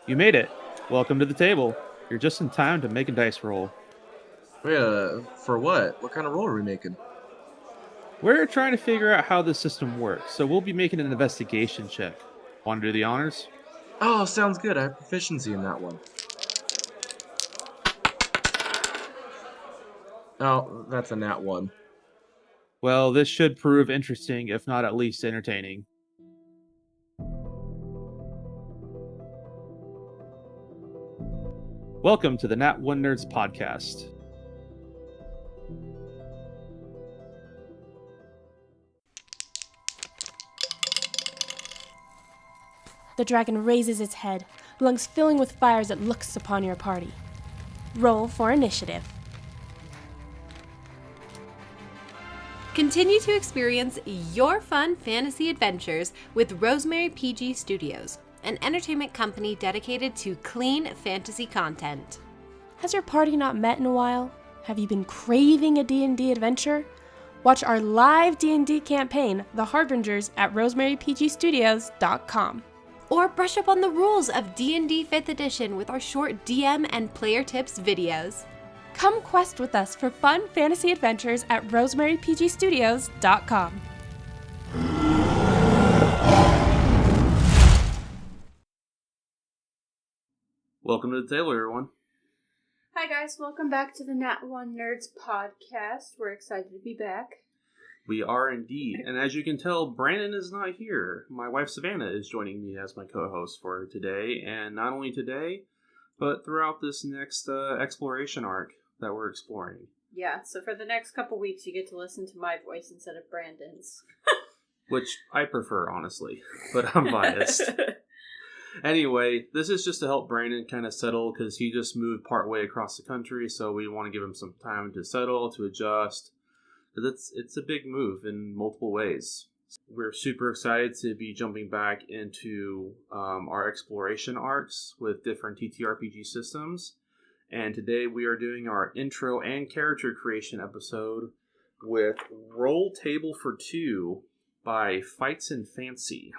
You made it. Welcome to the table. You're just in time to make a dice roll. Wait, for what? What kind of roll are we making? We're trying to figure out how this system works, so we'll be making an investigation check. Want to do the honors? Oh, sounds good. I have proficiency in that one. Oh, that's a nat one. Well, this should prove interesting, if not at least entertaining. Welcome to the Nat One Nerds podcast. The dragon raises its head, lungs filling with fire as it looks upon your party. Roll for initiative. Continue to experience your fun fantasy adventures with Rosemary PG Studios, an entertainment company dedicated to clean fantasy content. Has your party not met in a while? Have you been craving a D&D adventure? Watch our live D&D campaign, The Harbingers, at rosemarypgstudios.com. Or brush up on the rules of D&D 5th edition with our short DM and player tips videos. Come quest with us for fun fantasy adventures at rosemarypgstudios.com. Welcome to the table, everyone. Hi guys, welcome back to the Nat One Nerds podcast. We're excited to be back. We are indeed. And as you can tell, Brandon is not here. My wife Savannah is joining me as my co-host for today. And not only today, but throughout this next exploration arc that we're exploring. Yeah, so for the next couple weeks you get to listen to my voice instead of Brandon's. Which I prefer, honestly. But I'm biased. Anyway, this is just to help Brandon kind of settle because he just moved partway across the country. So we want to give him some time to settle, to adjust. It's a big move in multiple ways. We're super excited to be jumping back into our exploration arcs with different TTRPG systems. And today we are doing our intro and character creation episode with Roll Table for Two by Fights and Fancy.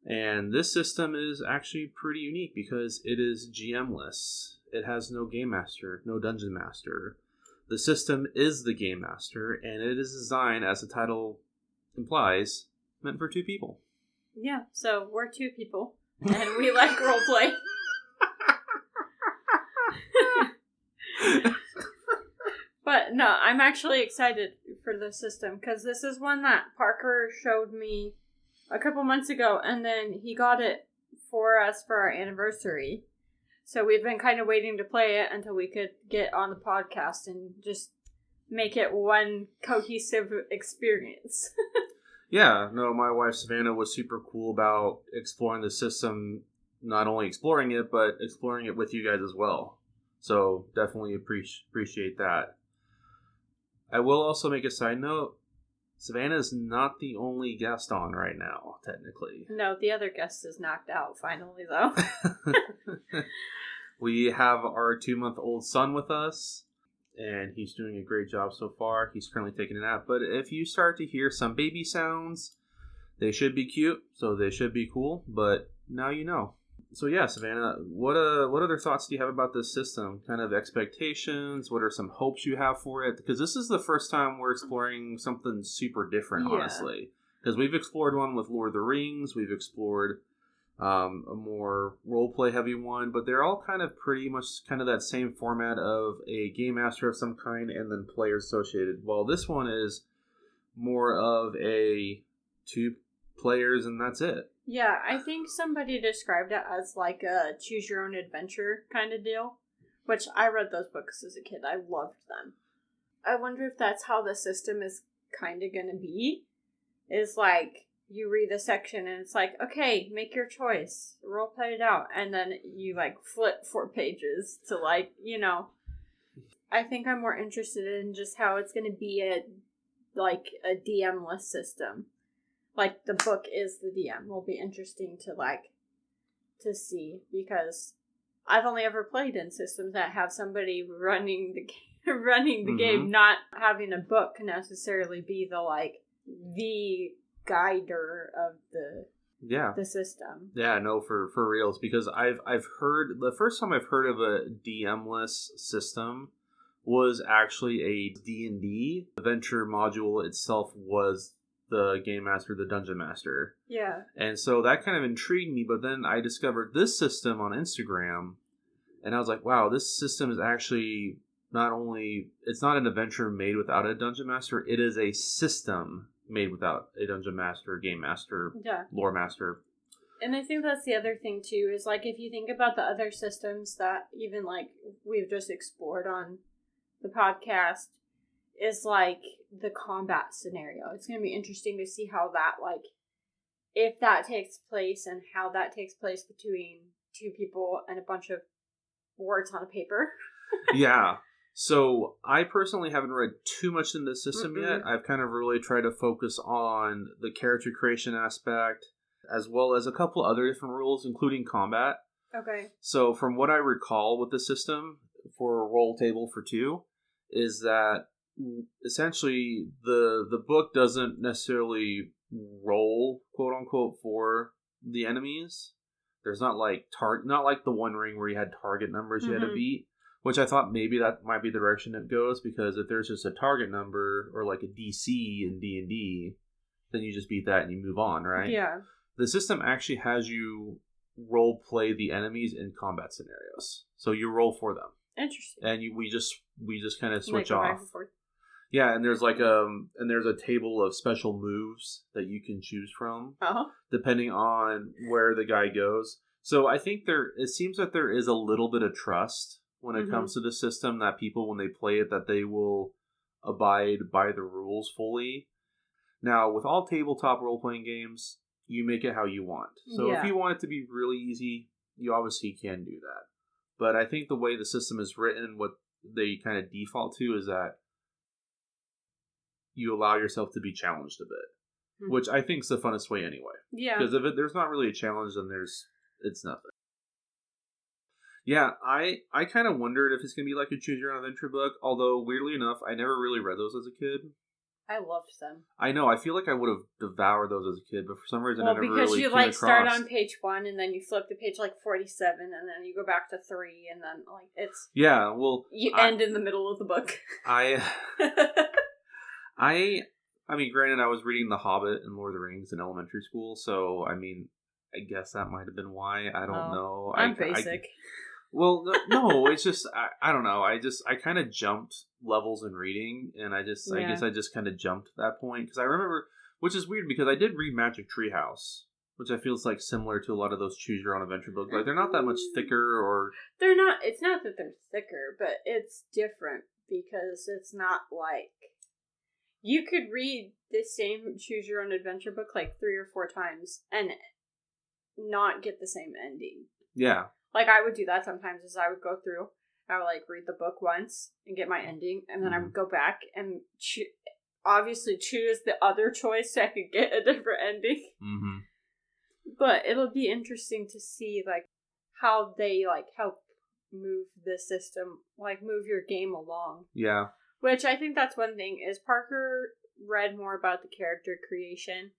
And this system is actually pretty unique because it is GM-less. It has no Game Master, no Dungeon Master. The system is the Game Master, and it is designed, as the title implies, meant for two people. Yeah, so we're two people, and we like roleplay. But no, I'm actually excited for this system, because this is one that Parker showed me a couple months ago, and then he got it for us for our anniversary. So we've been kind of waiting to play it until we could get on the podcast and just make it one cohesive experience. Yeah, no, my wife Savannah was super cool about exploring the system, not only exploring it, but exploring it with you guys as well. So definitely appreciate that. I will also make a side note. Savannah is not the only guest on right now, technically. No, the other guest is knocked out finally, though. We have our 2-month-old son with us, and he's doing a great job so far. He's currently taking a nap, but if you start to hear some baby sounds, they should be cute, so they should be cool, but now you know. So yeah, Savannah, what other thoughts do you have about this system? Kind of expectations? What are some hopes you have for it? Because this is the first time we're exploring something super different, honestly. Because we've explored one with Lord of the Rings, we've explored a more roleplay heavy one, but they're all kind of pretty much kind of that same format of a game master of some kind and then players associated. Well, this one is more of a 2 players and that's it. Yeah, I think somebody described it as like a choose your own adventure kind of deal, which I read those books as a kid. I loved them. I wonder if that's how the system is kind of going to be. Is like, you read a section and it's like, okay, make your choice, role play it out, and then you like flip 4 pages to like, you know. I think I'm more interested in just how it's going to be a DM-less system. Like, the book is the DM. Will be interesting to see, because I've only ever played in systems that have somebody running the game, not having a book necessarily be the guider of Yeah. the system. Yeah, no, for reals, because I've heard the first time I've heard of a DM-less system was actually a D&D. The adventure module itself was the Game Master, the Dungeon Master. Yeah. And so that kind of intrigued me, but then I discovered this system on Instagram, and I was like, wow, this system is actually not only, it's not an adventure made without a Dungeon Master, it is a system made without a Dungeon Master, Game Master, Yeah. Lore Master. And I think that's the other thing, too, is, like, if you think about the other systems that even, like, we've just explored on the podcast, is, like, the combat scenario. It's going to be interesting to see how that, like, if that takes place and how that takes place between two people and a bunch of words on a paper. Yeah. So I personally haven't read too much in this system yet. I've kind of really tried to focus on the character creation aspect, as well as a couple other different rules, including combat. Okay. So from what I recall with the system for a roll table for 2, is that essentially the book doesn't necessarily roll, quote unquote, for the enemies. There's not like not like the One Ring where you had target numbers you had to beat, which I thought maybe that might be the direction it goes, because if there's just a target number or like a DC in D&D, then you just beat that and you move on, right? Yeah. The system actually has you role play the enemies in combat scenarios, so you roll for them. Interesting. And we just kind of switch Like off. back and forth. Yeah, and there's like there's a table of special moves that you can choose from, depending on where the guy goes. So I think it seems that there is a little bit of trust when it comes to the system, that people, when they play it, that they will abide by the rules fully. Now, with all tabletop role-playing games, you make it how you want. So if you want it to be really easy, you obviously can do that. But I think the way the system is written, what they kind of default to is that you allow yourself to be challenged a bit, which I think is the funnest way anyway. Yeah. Because if there's not really a challenge, then it's nothing. Yeah, I kind of wondered if it's going to be like a Choose Your Own Adventure book, although weirdly enough, I never really read those as a kid. I loved them. I know, I feel like I would have devoured those as a kid, but for some reason I never really because you came like across. start on page 1 and then you flip to page like 47 and then you go back to 3 and then like it's... Yeah, well... You end in the middle of the book. I mean, granted, I was reading The Hobbit and Lord of the Rings in elementary school, so, I mean, I guess that might have been why. I don't know. I'm basic. Well, no, it's just, I don't know. I kind of jumped levels in reading, and I guess I just kind of jumped at that point. Because I remember, which is weird, because I did read Magic Treehouse, which I feel is like similar to a lot of those Choose Your Own Adventure books. Like, they're not that much thicker, or... They're not, it's not that they're thicker, but it's different, because it's not like... You could read the same Choose Your Own Adventure book like 3 or 4 times, and not get the same ending. Yeah. Like, I would do that sometimes, as I would go through. I would, like, read the book once and get my ending, and then I would go back and obviously choose the other choice so I could get a different ending. Mm-hmm. But it'll be interesting to see, like, how they, like, help move the system, like, move your game along. Yeah. Which I think that's one thing, is Parker read more about the character creation.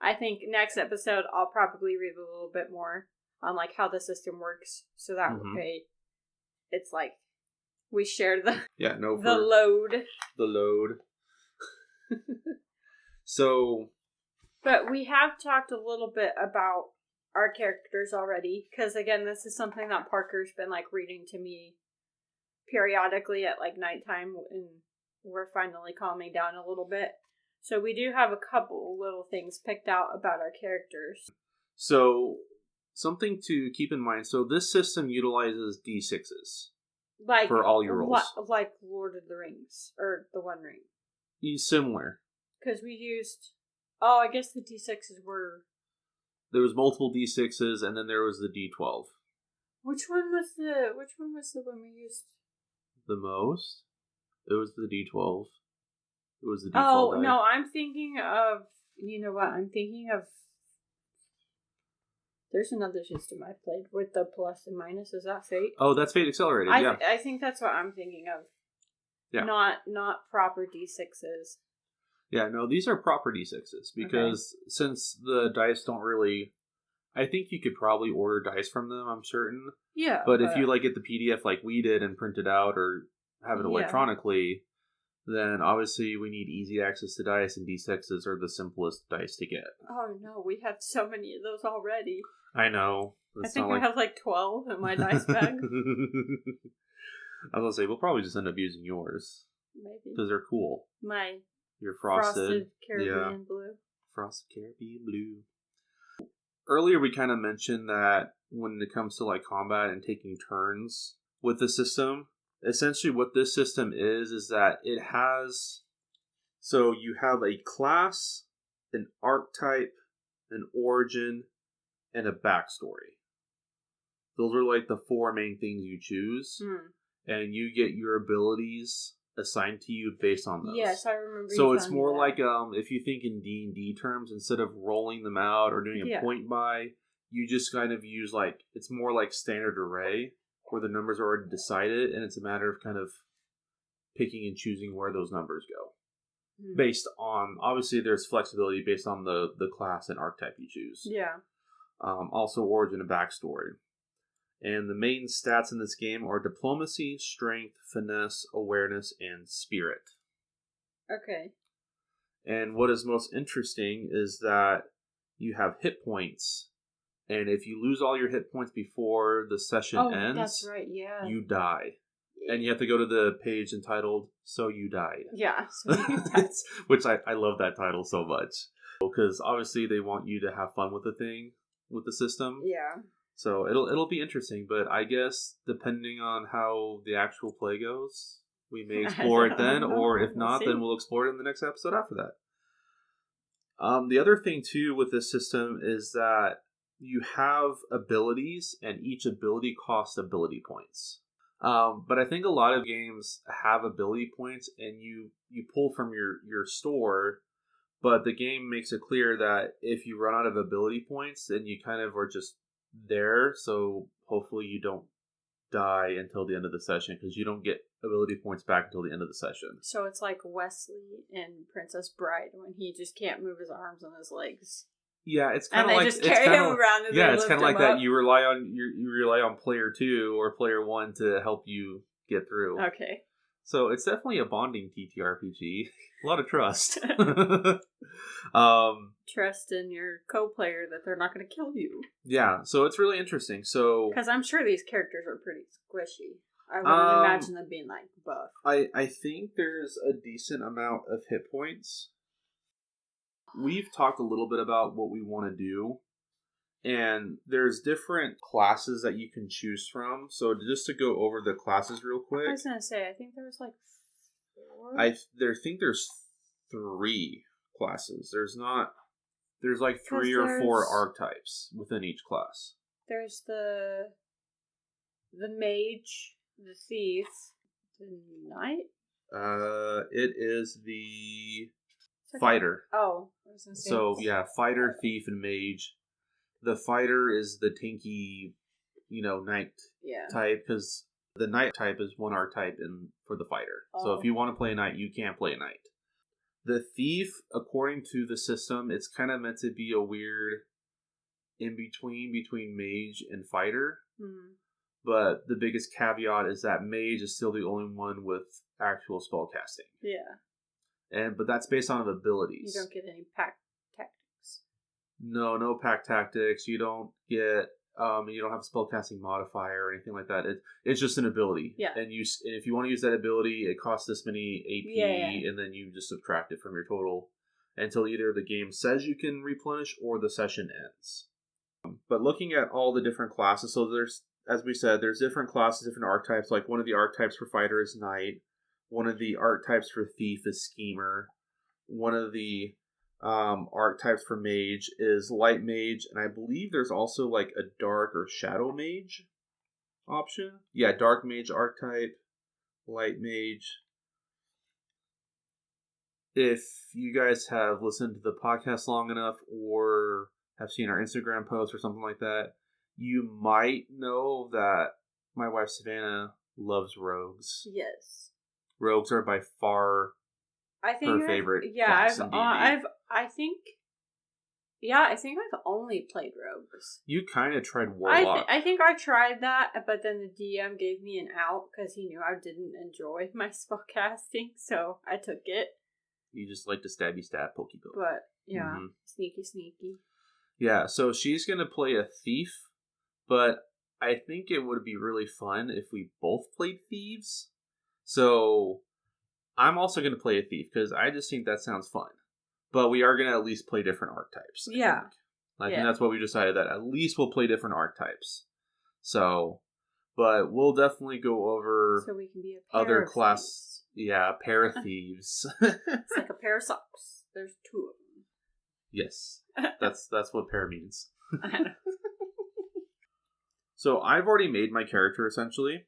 I think next episode I'll probably read a little bit more on like how the system works, so that way it's like we share the load. The load. So, but we have talked a little bit about our characters already, because again, this is something that Parker's been like reading to me periodically at like nighttime, and we're finally calming down a little bit. So we do have a couple little things picked out about our characters. So, something to keep in mind. So this system utilizes D6s for all your rolls. Like Lord of the Rings, or the One Ring. Similar. Because we used... Oh, I guess the D6s were... There was multiple D6s, and then there was the D12. Which one was the one we used? The most? It was the D12. It was the D12 Oh, die. no, I'm thinking of... You know what? I'm thinking of... There's another system I played with the plus and minus. Is that Fate? Oh, that's Fate Accelerated, yeah. I think that's what I'm thinking of. Yeah. Not proper D6s. Yeah, no, these are proper D6s, because since the dice don't really I think you could probably order dice from them, I'm certain. Yeah. But if you like get the PDF like we did and print it out or have it electronically, then obviously we need easy access to dice, and D6s are the simplest dice to get. Oh no, we have so many of those already. I know. I think I have like 12 in my dice bag. I was gonna say, we'll probably just end up using yours. Maybe. Because they're cool. Your frosted Caribbean blue. Frosted Caribbean blue. Earlier we kind of mentioned that when it comes to like combat and taking turns with the system, essentially what this system is that it has, so you have a class, an archetype, an origin, and a backstory. Those are like the 4 main things you choose, and you get your abilities assigned to you based on those. Yes, I remember. So it's more like if you think in D&D terms, instead of rolling them out or doing a point buy, you just kind of use like, it's more like standard array where the numbers are already decided, and it's a matter of kind of picking and choosing where those numbers go. Based on, obviously there's flexibility based on the class and archetype you choose. Yeah. Also origin and backstory. And the main stats in this game are diplomacy, strength, finesse, awareness, and spirit. Okay. And what is most interesting is that you have hit points, and if you lose all your hit points before the session ends, that's right, you die. And you have to go to the page entitled, So You Died. Yeah, So You Died. Which I love that title so much. Because obviously they want you to have fun with the thing, with the system. Yeah. So it'll be interesting, but I guess depending on how the actual play goes, we may explore it then, or if not, then we'll explore it in the next episode after that. The other thing too with this system is that you have abilities, and each ability costs ability points. But I think a lot of games have ability points, and you pull from your store, but the game makes it clear that if you run out of ability points, then you kind of are just there, so hopefully you don't die until the end of the session, because you don't get ability points back until the end of the session. So it's like Wesley in Princess Bride when he just can't move his arms and his legs. Yeah, it's kind of like, like, just carry him around. And it's kind of like that. You rely on player 2 or player 1 to help you get through. Okay. So it's definitely a bonding TTRPG. A lot of trust. Trust in your co-player that they're not going to kill you. Yeah, so it's really interesting. So because I'm sure these characters are pretty squishy. I wouldn't imagine them being like buff. I think there's a decent amount of hit points. We've talked a little bit about what we want to do, and there's different classes that you can choose from. So just to go over the classes real quick. I was going to say, I think there was like 4? I think there's 3 classes. There's like 3 or 4 archetypes within each class. There's the mage, the thief, the knight? It is the fighter. Oh, I was gonna say. So yeah, fighter, thief, and mage. The fighter is the tanky, knight type, because the knight type is one archetype for the fighter. Oh. So if you want to play a knight, you can't play a knight. The thief, according to the system, it's kind of meant to be a weird between mage and fighter. Mm-hmm. But the biggest caveat is that mage is still the only one with actual spell casting. Yeah. But that's based on abilities. You don't get any pack tactics. No pack tactics. You don't get you don't have a spellcasting modifier or anything like that. It's just an ability. Yeah. And if you want to use that ability, it costs this many AP, and then you just subtract it from your total until either the game says you can replenish or the session ends. But looking at all the different classes, so there's, as we said, there's different classes, different archetypes. Like one of the archetypes for fighter is knight. One of the archetypes for thief is schemer. One of the archetypes for mage is light mage, and I believe there's also like a dark or shadow mage option. Yeah, dark mage archetype, light mage. If you guys have listened to the podcast long enough or have seen our Instagram post or something like that, you might know that my wife Savannah loves rogues. Yes. Rogues are by far her favorite. Yeah, class in D&D. I think Yeah, I think I've only played rogues. You kind of tried warlock. I think I tried that, but then the DM gave me an out because he knew I didn't enjoy my spellcasting, so I took it. You just like to stabby stab pokebill. But, yeah, sneaky. Yeah, so she's going to play a thief, but I think it would be really fun if we both played thieves. So I'm also going to play a thief because I just think that sounds fun. But we are going to at least play different archetypes. I think that's what we decided, that at least we'll play different archetypes. So, but we'll definitely go over so we can be a pair other of class. thieves. Yeah, a pair of thieves. It's like a pair of socks. There's two of them. Yes, that's what pair means. I know. So I've already made my character essentially.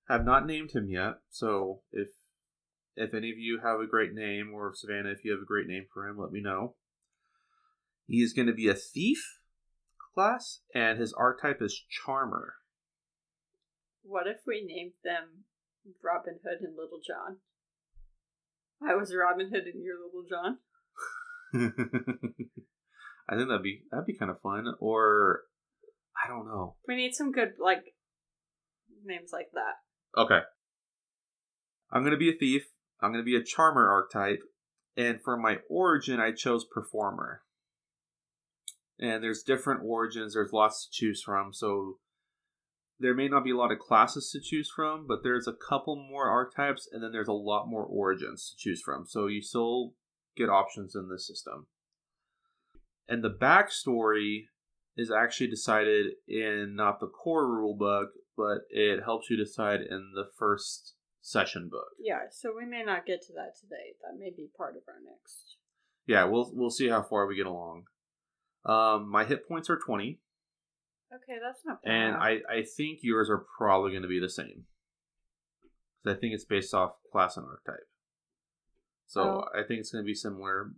Have not named him yet. So if any of you have a great name, or Savannah, if you have a great name for him, let me know. He is going to be a thief class, and his archetype is Charmer. What if we named them Robin Hood and Little John? I was Robin Hood and you're Little John. I think that'd be kind of fun. Or I don't know. We need some good names like that. Okay. I'm going to be a thief. I'm going to be a Charmer archetype. And for my origin, I chose Performer. And there's different origins. There's lots to choose from. So there may not be a lot of classes to choose from, but there's a couple more archetypes, and then there's a lot more origins to choose from. So you still get options in this system. And the backstory is actually decided in not the core rulebook, but it helps you decide in the first session book. Yeah, so we may not get to that today. That may be part of our next. Yeah, we'll see how far we get along. My hit points are 20. Okay, that's not bad. And I think yours are probably going to be the same. Because I think it's based off class and archetype. So I think it's going to be similar.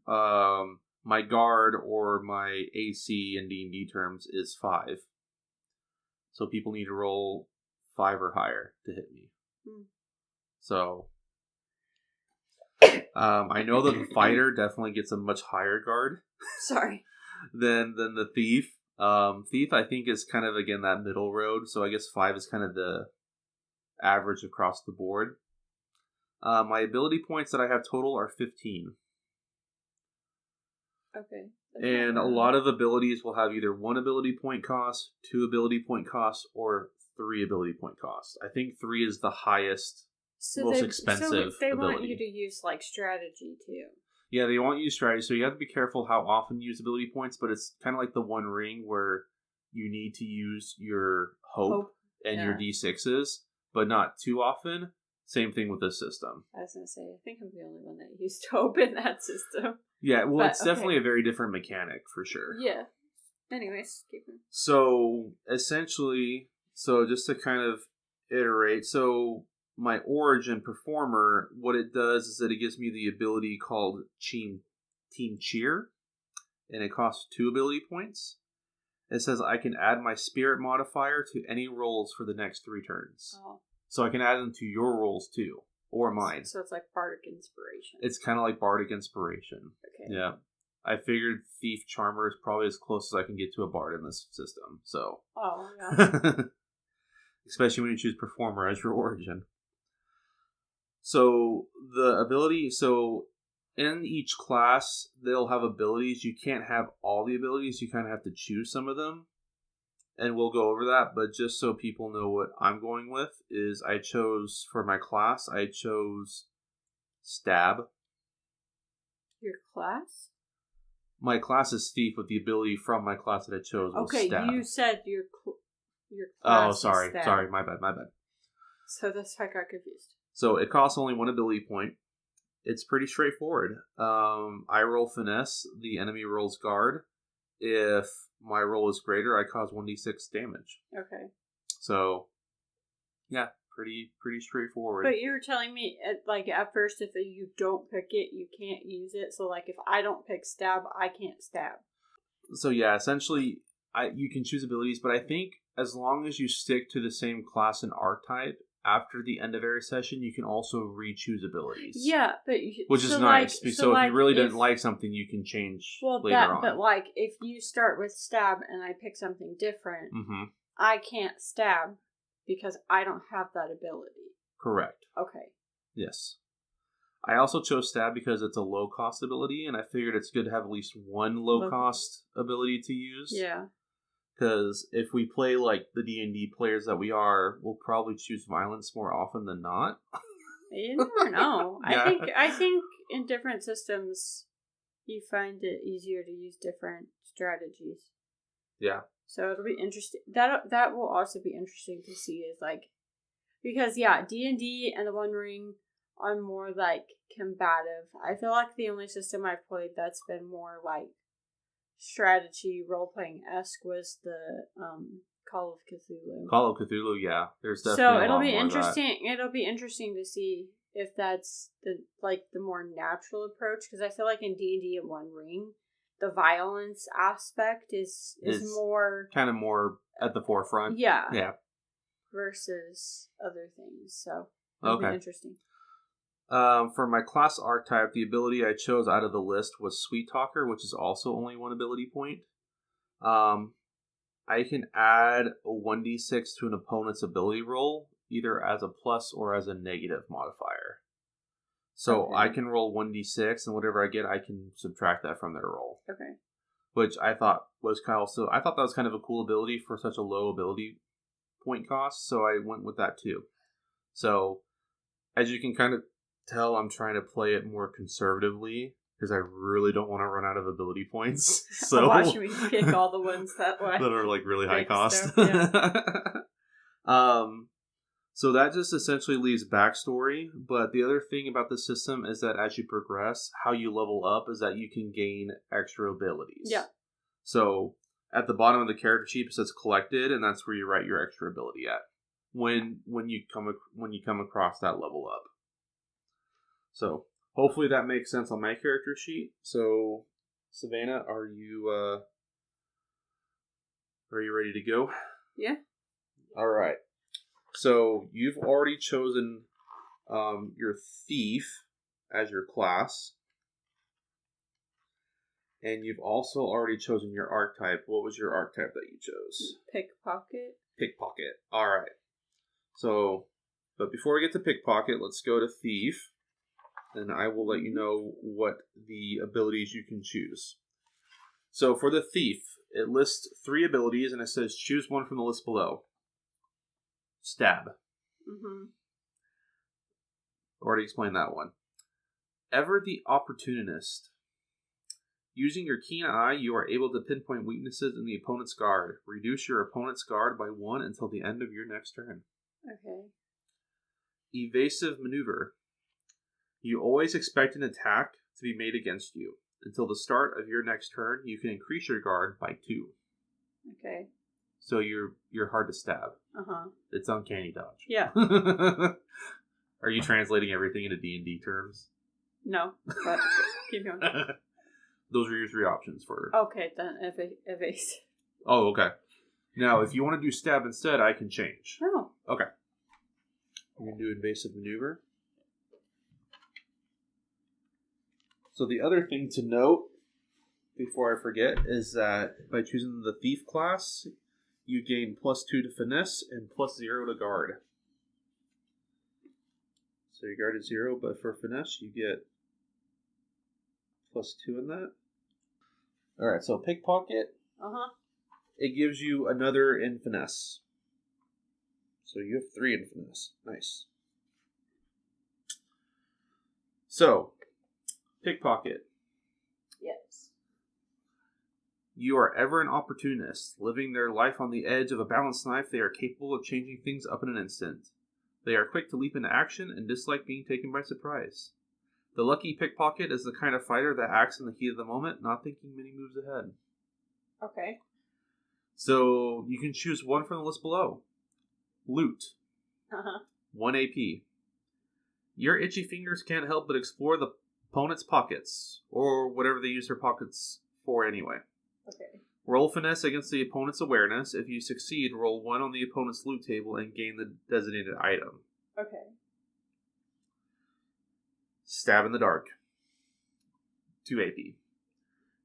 My guard or my AC in D&D terms is 5. So people need to roll 5 or higher to hit me. So I know that the fighter definitely gets a much higher guard. Sorry. than the thief. Thief, I think, is kind of, again, that middle road. So I guess 5 is kind of the average across the board. My ability points that I have total are 15. Okay. And a lot of abilities will have either 1 ability point cost, 2 ability point cost, or 3 ability point cost. I think 3 is the highest, most expensive so they ability. Want you to use strategy too. Yeah, they want you to strategy, so you have to be careful how often you use ability points, but it's kind of like the One Ring where you need to use your hope and your D6s, but not too often. Same thing with this system. I was going to say, I think I'm the only one that used hope in that system. Yeah, well, it's definitely a very different mechanic, for sure. Yeah. Anyways, keep it. So, essentially, just to kind of iterate, my origin Performer, what it does is that it gives me the ability called Team Cheer, and it costs 2 ability points. It says I can add my spirit modifier to any rolls for the next 3 turns. Oh. So I can add them to your rolls too, or mine. So it's like Bardic Inspiration. It's kind of like Bardic Inspiration. Okay. Yeah. I figured Thief Charmer is probably as close as I can get to a Bard in this system, so. Oh, yeah. Especially when you choose Performer as your origin. So, the ability, in each class, they'll have abilities. You can't have all the abilities, you kind of have to choose some of them. And we'll go over that, but just so people know what I'm going with, is for my class, I chose Stab. Your class? My class is Thief, with the ability from my class that I chose was Stab. Okay, you said your class. Oh, sorry. Stab. Sorry, my bad. So that's how I got confused. So it costs only 1 ability point. It's pretty straightforward. I roll Finesse, the enemy rolls Guard. If my roll is greater, I cause 1d6 damage. Okay. So, yeah, pretty straightforward. But you were telling me, at first, if you don't pick it, you can't use it. So, if I don't pick Stab, I can't stab. So, yeah, essentially, you can choose abilities, but I think as long as you stick to the same class and archetype, after the end of every session, you can also re-choose abilities. Yeah, but which is nice. So if you really didn't like something, you can change later on. But like if you start with stab and I pick something different, I can't stab because I don't have that ability. Correct. Okay. Yes. I also chose stab because it's a low cost ability, and I figured it's good to have at least one low cost ability to use. Yeah. Because if we play like the D&D players that we are, we'll probably choose violence more often than not. You never know. Yeah. I think in different systems, you find it easier to use different strategies. Yeah. So it'll be interesting. That will also be interesting to see is like, because D&D and the One Ring are more like combative. I feel like the only system I've played that's been more like strategy role-playing-esque was the Call of Cthulhu. Call of Cthulhu, yeah. There's definitely so a it'll lot be more interesting. It'll be interesting to see if that's the more natural approach, because I feel like in D&D and One Ring, the violence aspect is more kind of more at the forefront. Yeah. Yeah. Versus other things. So it'll be interesting. For my class archetype, the ability I chose out of the list was Sweet Talker, which is also only one ability point. I can add a 1d6 to an opponent's ability roll, either as a plus or as a negative modifier. So I can roll 1d6, and whatever I get, I can subtract that from their roll. Okay. Which I thought was I thought that was kind of a cool ability for such a low ability point cost, so I went with that too. So, as you can kind of tell, I'm trying to play it more conservatively because I really don't want to run out of ability points. So watch me pick all the ones that are like really high cost. Stuff, yeah. So that just essentially leaves backstory. But the other thing about the system is that as you progress, how you level up is that you can gain extra abilities. Yeah. So at the bottom of the character sheet it says collected, and that's where you write your extra ability at when you come across that level up. So hopefully that makes sense on my character sheet. So Savannah, are you ready to go? Yeah. All right. So you've already chosen your thief as your class, and you've also already chosen your archetype. What was your archetype that you chose? Pickpocket. Pickpocket. All right. So, but before we get to pickpocket, let's go to thief, and I will let you know what the abilities you can choose. So for the thief, it lists 3 abilities, and it says choose one from the list below. Stab. Already explained that one. Ever the opportunist. Using your keen eye, you are able to pinpoint weaknesses in the opponent's guard. Reduce your opponent's guard by 1 until the end of your next turn. Okay. Evasive maneuver. You always expect an attack to be made against you. Until the start of your next turn, you can increase your guard by 2. Okay. So you're hard to stab. It's uncanny dodge. Yeah. Are you translating everything into D&D terms? No, but keep going. Those are your 3 options for... Okay, then evasive. Oh, okay. Now, if you want to do stab instead, I can change. Oh. Okay. I'm going to do invasive maneuver. So the other thing to note, before I forget, is that by choosing the thief class, you gain +2 to finesse and +0 to guard. So your guard is 0, but for finesse, you get +2 in that. Alright, so pickpocket. It gives you another in finesse. So you have 3 in finesse. Nice. So, pickpocket. Yes. You are ever an opportunist. Living their life on the edge of a balanced knife, they are capable of changing things up in an instant. They are quick to leap into action and dislike being taken by surprise. The lucky pickpocket is the kind of fighter that acts in the heat of the moment, not thinking many moves ahead. Okay. So, you can choose one from the list below. Loot. 1 AP. Your itchy fingers can't help but explore the opponent's pockets, or whatever they use their pockets for anyway. Okay. Roll finesse against the opponent's awareness. If you succeed, roll 1 on the opponent's loot table and gain the designated item. Okay. Stab in the dark. 2 AP.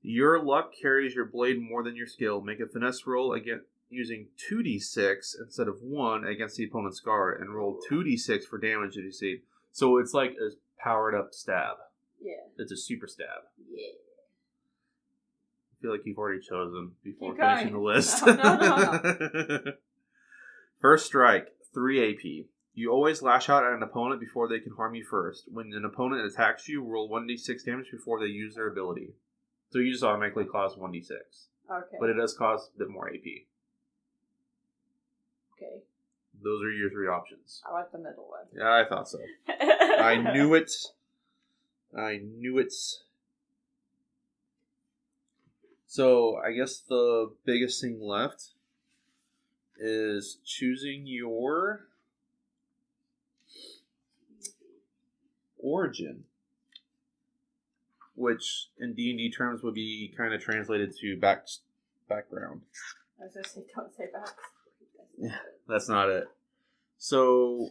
Your luck carries your blade more than your skill. Make a finesse roll again using 2d6 instead of 1 against the opponent's guard, and roll 2d6 for damage if you succeed. So it's like a powered up stab. Yeah. It's a super stab. Yeah. I feel like you've already chosen before Keep finishing going. the list. No. First strike, 3 AP. You always lash out at an opponent before they can harm you first. When an opponent attacks you, roll 1d6 damage before they use their ability. So you just automatically cause 1d6. Okay. But it does cause a bit more AP. Okay. Those are your 3 options. I like the middle one. Yeah, I thought so. I knew it. So I guess the biggest thing left is choosing your origin, which in D&D terms would be kind of translated to background. I was going to say, don't say back. Yeah, that's not it. So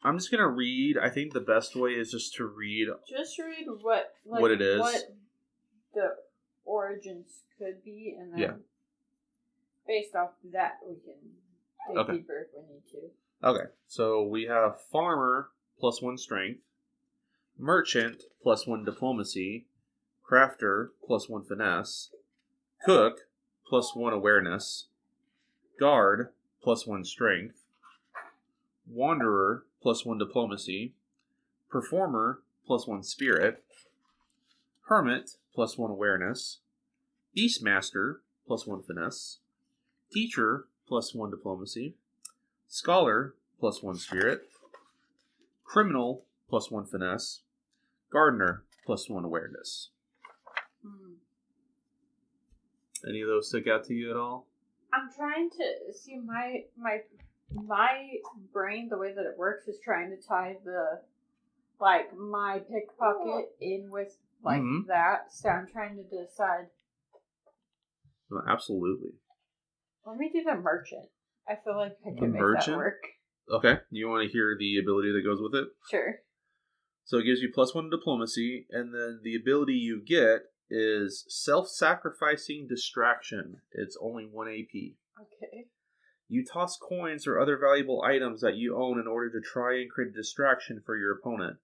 I'm just going to read. I think the best way is just to read. Just read what it is. What the origins could be, and then based off that, we can dig deeper if we need to. Okay, so we have farmer plus 1 strength, merchant plus 1 diplomacy, crafter plus 1 finesse, cook plus 1 awareness, guard plus 1 strength, wanderer plus 1 diplomacy, performer plus 1 spirit, hermit plus 1 awareness, beastmaster plus 1 finesse, teacher plus 1 diplomacy, scholar plus 1 spirit, criminal plus 1 finesse, gardener plus 1 awareness. Any of those stick out to you at all? I'm trying to see my brain, the way that it works is trying to tie the my pickpocket in with that. So I'm trying to decide. Well, absolutely. Let me do the merchant. I feel like I can make merchant? that work. Okay. You want to hear the ability that goes with it? Sure. So it gives you plus 1 diplomacy, and then the ability you get is self-sacrificing distraction. It's only 1 AP. Okay. You toss coins or other valuable items that you own in order to try and create a distraction for your opponent.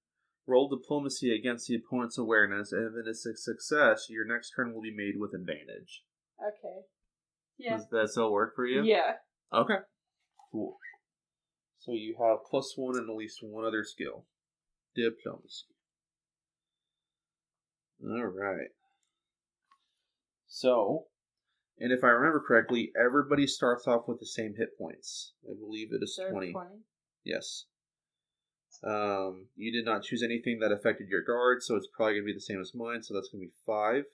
Roll diplomacy against the opponent's awareness, and if it is a success, your next turn will be made with advantage. Okay. Yeah. Does that still work for you? Yeah. Okay. Cool. So you have plus 1 and at least 1 other skill. Diplomacy. Alright. So, and if I remember correctly, everybody starts off with the same hit points. I believe it is 20. Yes. You did not choose anything that affected your guard, so it's probably going to be the same as mine, so that's going to be 5.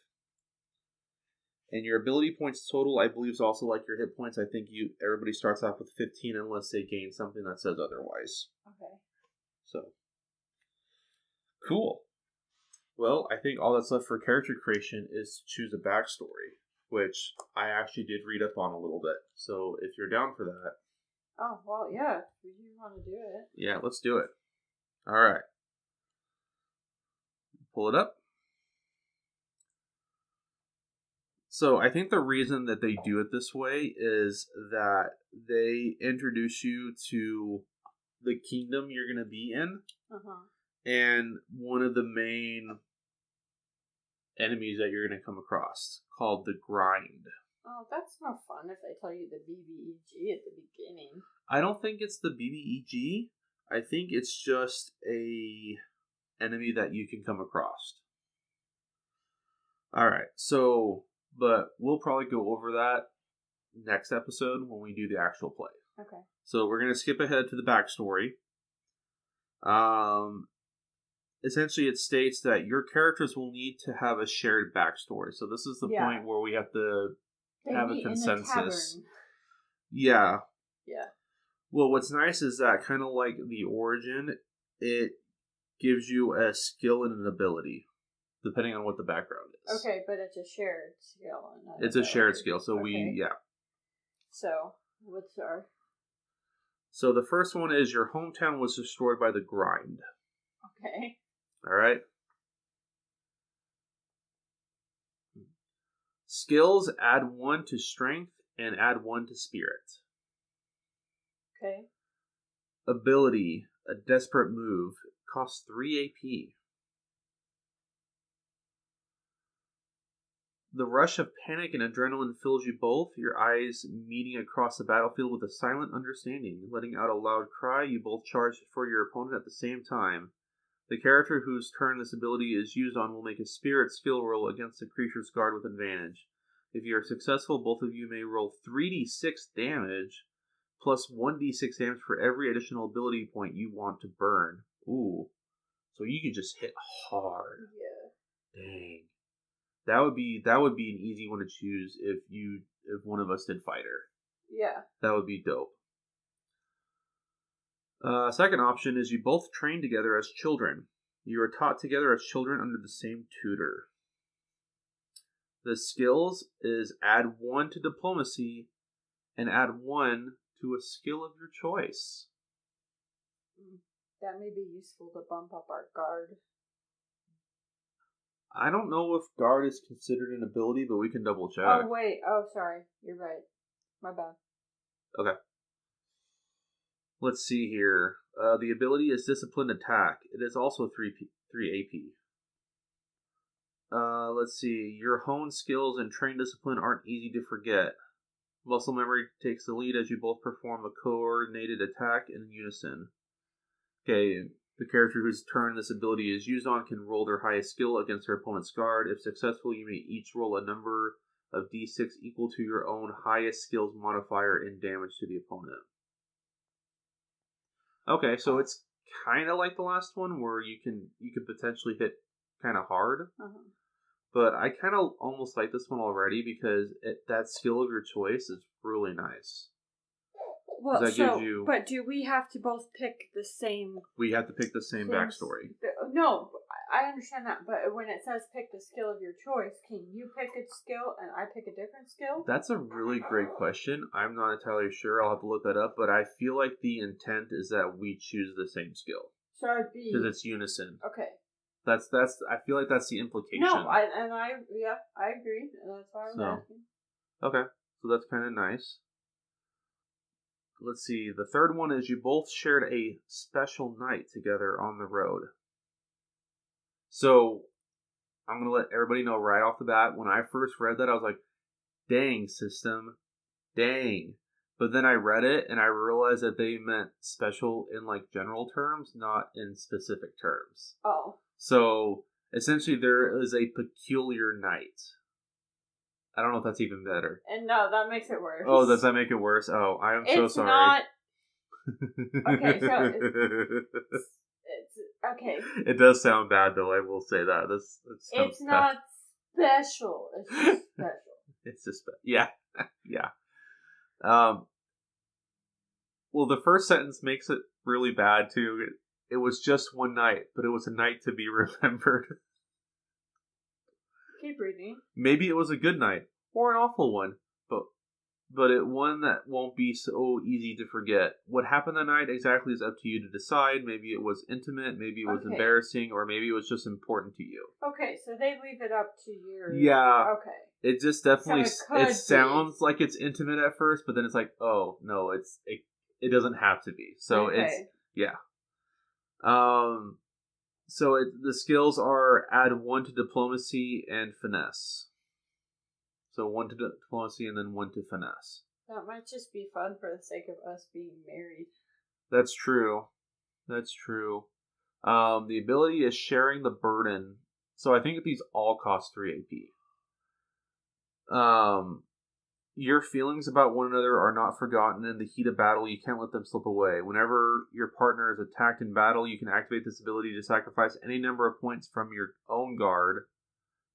And your ability points total, I believe, is also like your hit points. I think everybody starts off with 15 unless they gain something that says otherwise. Okay. So, cool. Well, I think all that's left for character creation is to choose a backstory, which I actually did read up on a little bit. So, if you're down for that. Oh, well, yeah. If you want to do it. Yeah, let's do it. All right. Pull it up. So I think the reason that they do it this way is that they introduce you to the kingdom you're going to be in. Uh-huh. And one of the main enemies that you're going to come across, called the Grind. Oh, that's no fun if they tell you the BBEG at the beginning. I don't think it's the BBEG. I think it's just a enemy that you can come across. Alright, so... But we'll probably go over that next episode when we do the actual play. Okay. So we're going to skip ahead to the backstory. Essentially, it states that your characters will need to have a shared backstory. So this is the point where we have to have a consensus. Yeah. Yeah. Well, what's nice is that kind of like the origin, it gives you a skill and an ability. Depending on what the background is. Okay, but it's a shared skill. It's a shared skill, so okay. yeah. So, what's our... So the first one is your hometown was destroyed by the grind. Okay. All right. Skills, add 1 to strength and add 1 to spirit. Okay. Ability, a desperate move, costs 3 AP. The rush of panic and adrenaline fills you both, your eyes meeting across the battlefield with a silent understanding. Letting out a loud cry, you both charge for your opponent at the same time. The character whose turn this ability is used on will make a spirit skill roll against the creature's guard with advantage. If you are successful, both of you may roll 3d6 damage, plus 1d6 damage for every additional ability point you want to burn. Ooh. So you can just hit hard. Yeah. Dang. That would be an easy one to choose if one of us did fighter. Yeah. That would be dope. Second option is you both train together as children. You are taught together as children under the same tutor. The skills is add 1 to diplomacy and add 1 to a skill of your choice. That may be useful to bump up our guard. I don't know if guard is considered an ability, but we can double check. Oh, wait. Oh, sorry. You're right. My bad. Okay. Let's see here. The ability is Disciplined Attack. It is also 3 AP. Let's see. Your honed skills and trained discipline aren't easy to forget. Muscle memory takes the lead as you both perform a coordinated attack in unison. Okay, the character whose turn this ability is used on can roll their highest skill against their opponent's guard. If successful, you may each roll a number of d6 equal to your own highest skills modifier in damage to the opponent. Okay, so it's kind of like the last one where you can potentially hit kind of hard. Uh-huh. But I kind of almost like this one already because that skill of your choice is really nice. Well, that gives you... but do we have to both pick the same... We have to pick the same backstory. No, I understand that, but when it says pick the skill of your choice, can you pick a skill and I pick a different skill? That's a really great question. I'm not entirely sure. I'll have to look that up, but I feel like the intent is that we choose the same skill. So it'd be... Because it's unison. Okay. That's. I feel like that's the implication. No, I agree. That's why I was asking. Okay, so that's kind of nice. Let's see. The third one is you both shared a special night together on the road. So I'm gonna let everybody know right off the bat. When I first read that, I was like, "Dang, system, dang." But then I read it and I realized that they meant special in like general terms, not in specific terms. Oh. So, essentially, there is a peculiar night. I don't know if that's even better. And no, that makes it worse. Oh, does that make it worse? Oh, I am so sorry. Not... Okay, so it's okay. It does sound bad, though, I will say that. It's not special. It's just special. It's just... Yeah. Yeah. Well, the first sentence makes it really bad, too. It was just one night, but it was a night to be remembered. Keep reading. Maybe it was a good night, or an awful one, but one that won't be so easy to forget. What happened that night exactly is up to you to decide. Maybe it was intimate, maybe it was embarrassing, or maybe it was just important to you. Okay, so they leave it up to your... Yeah. Okay. It just definitely... So it sounds like it's intimate at first, but then it's like, oh, no, it doesn't have to be. So okay. It's... Yeah. So the skills are add 1 to diplomacy and finesse. So 1 to diplomacy and then 1 to finesse. That might just be fun for the sake of us being married. That's true. That's true. The ability is sharing the burden. So I think these all cost 3 AP. Your feelings about one another are not forgotten in the heat of battle. You can't let them slip away. Whenever your partner is attacked in battle, you can activate this ability to sacrifice any number of points from your own guard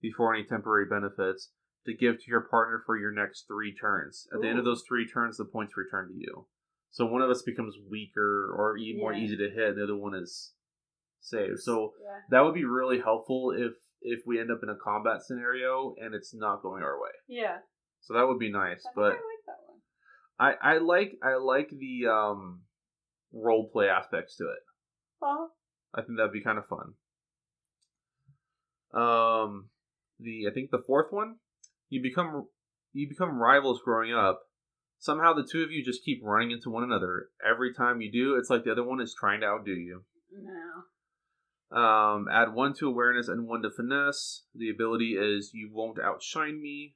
before any temporary benefits to give to your partner for your next 3 turns. At the end of those 3 turns, the points return to you. So one of us becomes weaker or even more easy to hit. The other one is saved. So that would be really helpful if we end up in a combat scenario and it's not going our way. Yeah. So that would be nice, I but think I like that one. I like role play aspects to it. Well, I think that'd be kind of fun. I think the fourth one, you become rivals growing up. Somehow the two of you just keep running into one another. Every time you do, it's like the other one is trying to outdo you. no. Add 1 to awareness and 1 to finesse. The ability is you won't outshine me.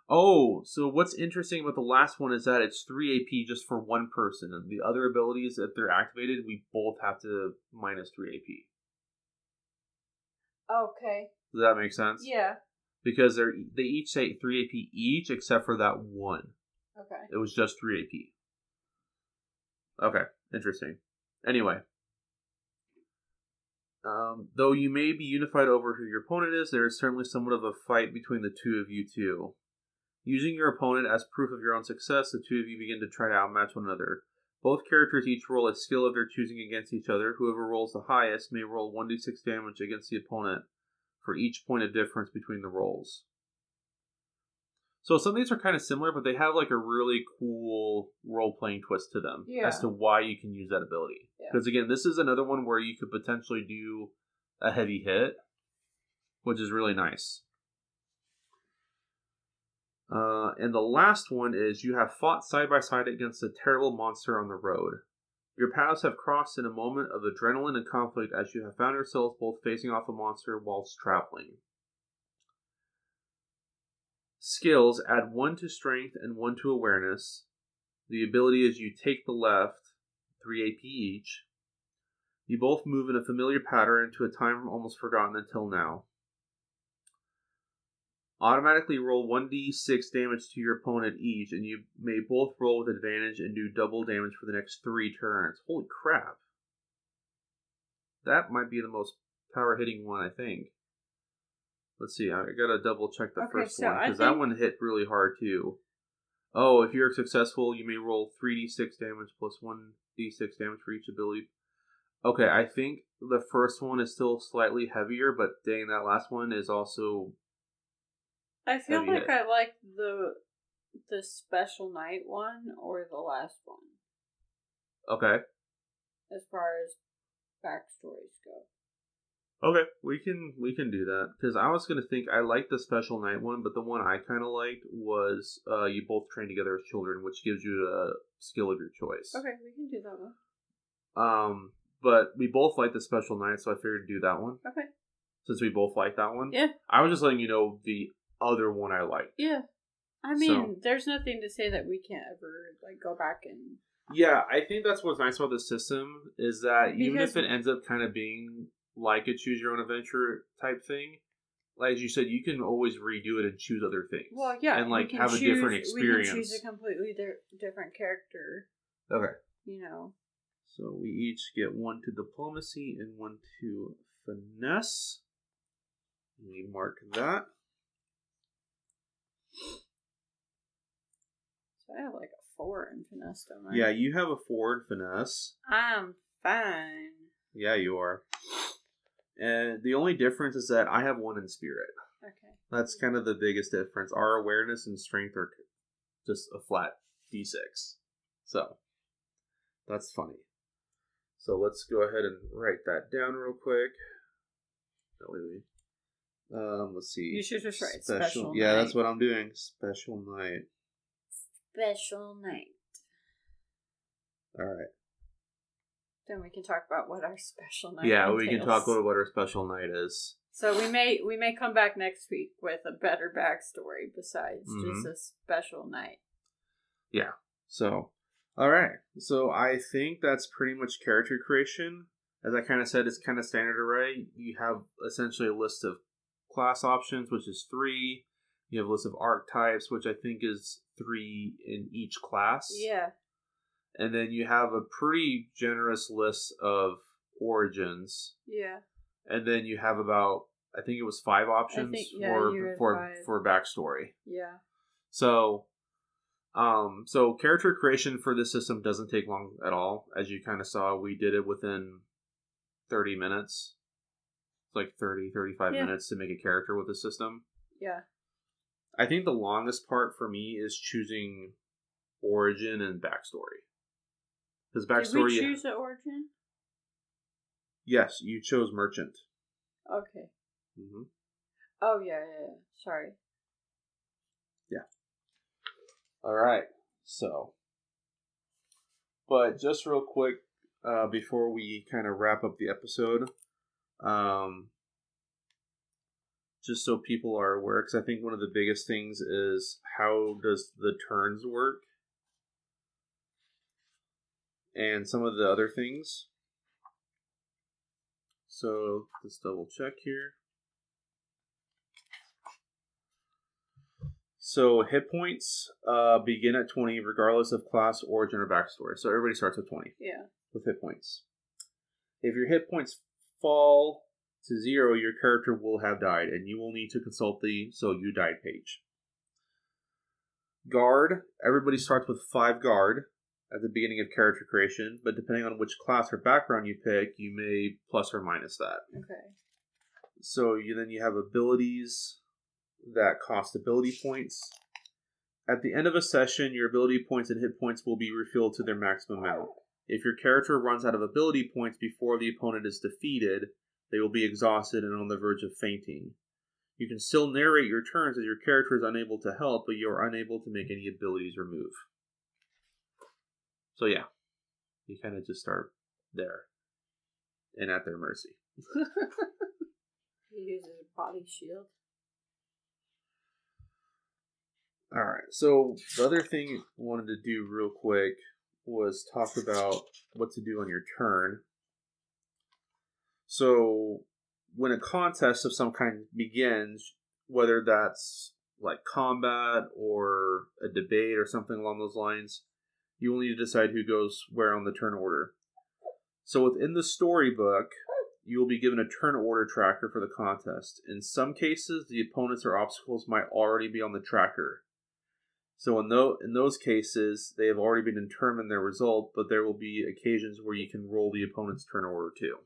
Oh, so what's interesting about the last one is that it's 3 AP just for one person. And the other abilities, if they're activated, we both have to minus 3 AP. Okay. Does that make sense? Yeah. Because they each say 3 AP each, except for that one. Okay. It was just 3 AP. Okay, interesting. Anyway. Though you may be unified over who your opponent is, there is certainly somewhat of a fight between the two of you two. Using your opponent as proof of your own success, the two of you begin to try to outmatch one another. Both characters each roll a skill of their choosing against each other. Whoever rolls the highest may roll 1d6 damage against the opponent for each point of difference between the rolls. So some of these are kind of similar, but they have like a really cool role-playing twist to them as to why you can use that ability. Because again, this is another one where you could potentially do a heavy hit, which is really nice. And the last one is you have fought side by side against a terrible monster on the road. Your paths have crossed in a moment of adrenaline and conflict as you have found yourselves both facing off a monster whilst traveling. Skills, add 1 to strength and 1 to awareness. The ability is you take the left, 3 AP each. You both move in a familiar pattern to a time almost forgotten until now. Automatically roll 1d6 damage to your opponent each, and you may both roll with advantage and do double damage for the next 3 turns. Holy crap. That might be the most power-hitting one, I think. Let's see, I gotta double check the first one, because that one hit really hard too. Oh, if you're successful, you may roll 3d6 damage plus 1d6 damage for each ability. Okay, I think the first one is still slightly heavier, but dang, that last one is also... I feel like I like the Special Night one or the last one. Okay. As far as backstories go. Okay, we can do that. Because I was gonna think I liked the Special Night one, but the one I kind of liked was you both train together as children, which gives you a skill of your choice. Okay, we can do that one. But we both like the Special Night, so I figured to do that one. Okay. Since we both like that one. Yeah. I was just letting you know the other one I liked. Yeah. I mean, there's nothing to say that we can't ever go back and... Yeah, I think that's what's nice about this system, is that even if it ends up kind of being like a choose your own adventure type thing, like as you said, you can always redo it and choose other things. Well, yeah. And have a different experience. We can choose a completely different character. Okay. So we each get 1 to diplomacy and 1 to finesse. We mark that. So I have a 4 in finesse, don't I? Yeah, you have a 4 in finesse. I'm fine. Yeah, you are. And the only difference is that I have 1 in spirit. Okay. That's kind of the biggest difference. Our awareness and strength are just a flat d6. So, that's funny. So let's go ahead and write that down real quick. Let's see. You should just write special Yeah, night. that's what I'm doing. Special night. Special night. Alright. Then we can talk about what our special night Yeah, entails. we can talk about what our special night is. So we may come back next week with a better backstory besides just a special night. Yeah. So, alright. So I think that's pretty much character creation. As I kind of said, it's kind of standard array. You have essentially a list of class options, which is 3. You have a list of archetypes, which I think is 3 in each class. Yeah. And then you have a pretty generous list of origins. Yeah. And then you have about, I think it was 5 options for backstory. Yeah. So character creation for this system doesn't take long at all. As you kind of saw, we did it within 30 minutes. It's like 35 minutes to make a character with the system. Yeah. I think the longest part for me is choosing origin and backstory. His Did backstory. we choose the origin? Yes, you chose merchant. Okay. Mm-hmm. Oh, yeah. Sorry. Yeah. All right. So, but just real quick, before we kind of wrap up the episode, just so people are aware, because I think one of the biggest things is how does the turns work, and some of the other things. So let's double check here. So hit points begin at 20 regardless of class, origin, or backstory. So everybody starts with 20. Yeah. With hit points. If your hit points fall to 0, your character will have died, and you will need to consult the So You Died page. Guard. Everybody starts with 5 guard at the beginning of character creation, but depending on which class or background you pick, you may plus or minus that. Okay. So then you have abilities that cost ability points. At the end of a session, your ability points and hit points will be refilled to their maximum amount. If your character runs out of ability points before the opponent is defeated, they will be exhausted and on the verge of fainting. You can still narrate your turns as your character is unable to help, but you are unable to make any abilities or move. So yeah, you kind of just start there and at their mercy. He uses a body shield. Alright, so the other thing I wanted to do real quick was talk about what to do on your turn. So when a contest of some kind begins, whether that's like combat or a debate or something along those lines, you will need to decide who goes where on the turn order. So within the storybook, you will be given a turn order tracker for the contest. In some cases, the opponents or obstacles might already be on the tracker. So in those cases, they have already been determined their result, but there will be occasions where you can roll the opponent's turn order too.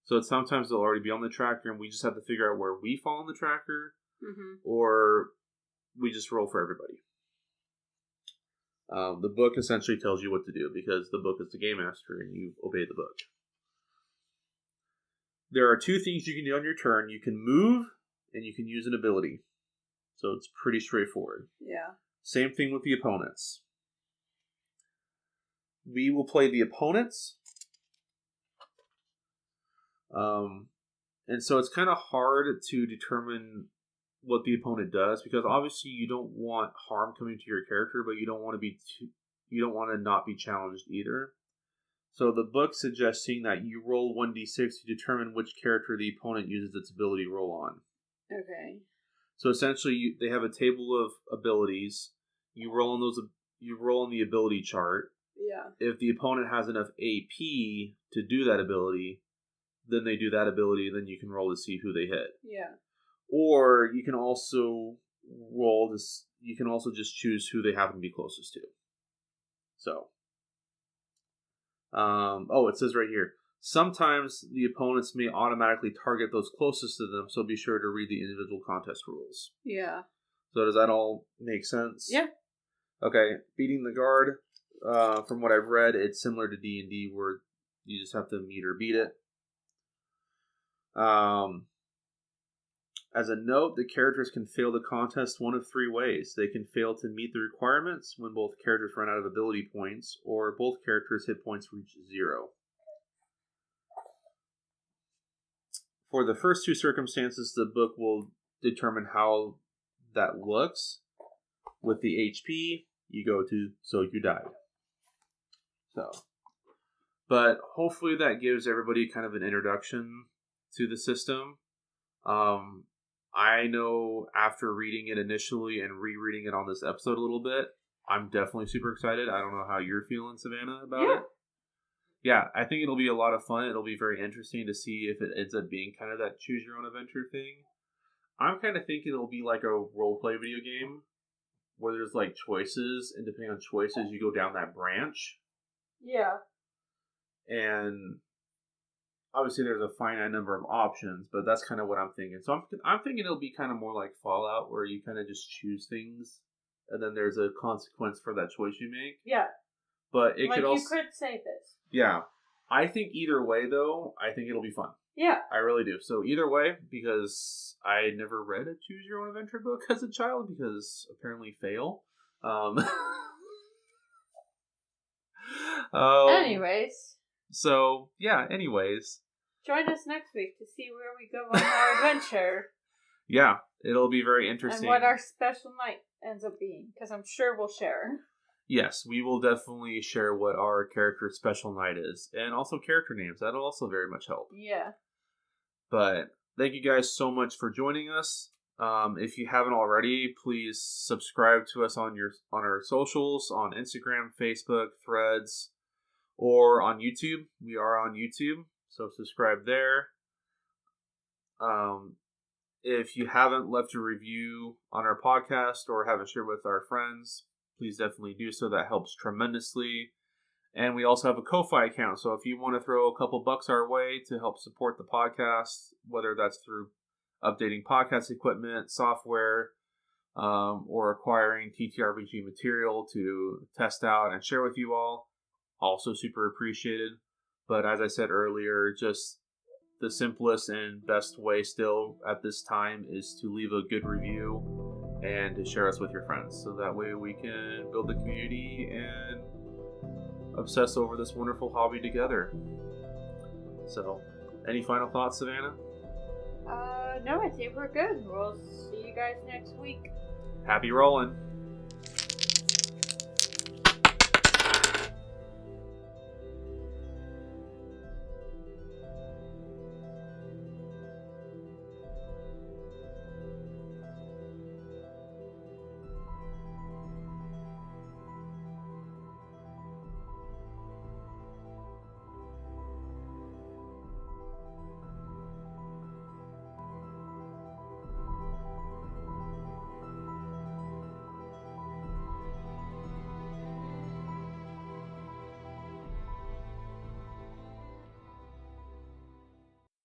So sometimes they'll already be on the tracker, and we just have to figure out where we fall on the tracker, or we just roll for everybody. The book essentially tells you what to do, because the book is the game master, and you obey the book. There are 2 things you can do on your turn. You can move, and you can use an ability. So it's pretty straightforward. Yeah. Same thing with the opponents. We will play the opponents. And so it's kind of hard to determine what the opponent does, because obviously you don't want harm coming to your character, but you don't want to not be challenged either. So the book suggesting that you roll 1d6 to determine which character the opponent uses its ability roll on. Okay. So essentially, they have a table of abilities. You roll on those. You roll on the ability chart. Yeah. If the opponent has enough AP to do that ability, then they do that ability. Then you can roll to see who they hit. Yeah. Or you can also roll this. You can also just choose who they happen to be closest to. So, it says right here. Sometimes the opponents may automatically target those closest to them, so be sure to read the individual contest rules. Yeah. So does that all make sense? Yeah. Okay, beating the guard. From what I've read, it's similar to D&D, where you just have to meet or beat it. As a note, the characters can fail the contest one of 3 ways. They can fail to meet the requirements when both characters run out of ability points, or both characters' hit points reach 0. For the first 2 circumstances, the book will determine how that looks. With the HP, you go to So You Died. But hopefully that gives everybody kind of an introduction to the system. I know after reading it initially and rereading it on this episode a little bit, I'm definitely super excited. I don't know how you're feeling, Savannah, about it. Yeah, I think it'll be a lot of fun. It'll be very interesting to see if it ends up being kind of that choose your own adventure thing. I'm kind of thinking it'll be like a role-play video game where there's like choices, and depending on choices, you go down that branch. Yeah. And obviously there's a finite number of options, but that's kind of what I'm thinking. So I'm thinking it'll be kind of more like Fallout, where you kind of just choose things, and then there's a consequence for that choice you make. Yeah. But it like could also... you could save it. Yeah. I think either way, though, I think it'll be fun. Yeah. I really do. So either way, because I never read a Choose Your Own Adventure book as a child, because apparently fail. Anyways. So, yeah, anyways. Join us next week to see where we go on our adventure. Yeah, it'll be very interesting. And what our special night ends up being, because I'm sure we'll share. Yes, we will definitely share what our character's special night is. And also character names. That'll also very much help. Yeah. But thank you guys so much for joining us. If you haven't already, please subscribe to us on our socials, on Instagram, Facebook, Threads, or on YouTube. We are on YouTube, so subscribe there. If you haven't left a review on our podcast or haven't shared with our friends, please definitely do so. That helps tremendously. And we also have a Ko-Fi account, so if you want to throw a couple bucks our way to help support the podcast, whether that's through updating podcast equipment, software, or acquiring TTRPG material to test out and share with you all, also super appreciated. But as I said earlier, just the simplest and best way still at this time is to leave a good review and to share us with your friends, so that way we can build the community and obsess over this wonderful hobby together. So, any final thoughts, Savannah? No, I think we're good. We'll see you guys next week. Happy rolling!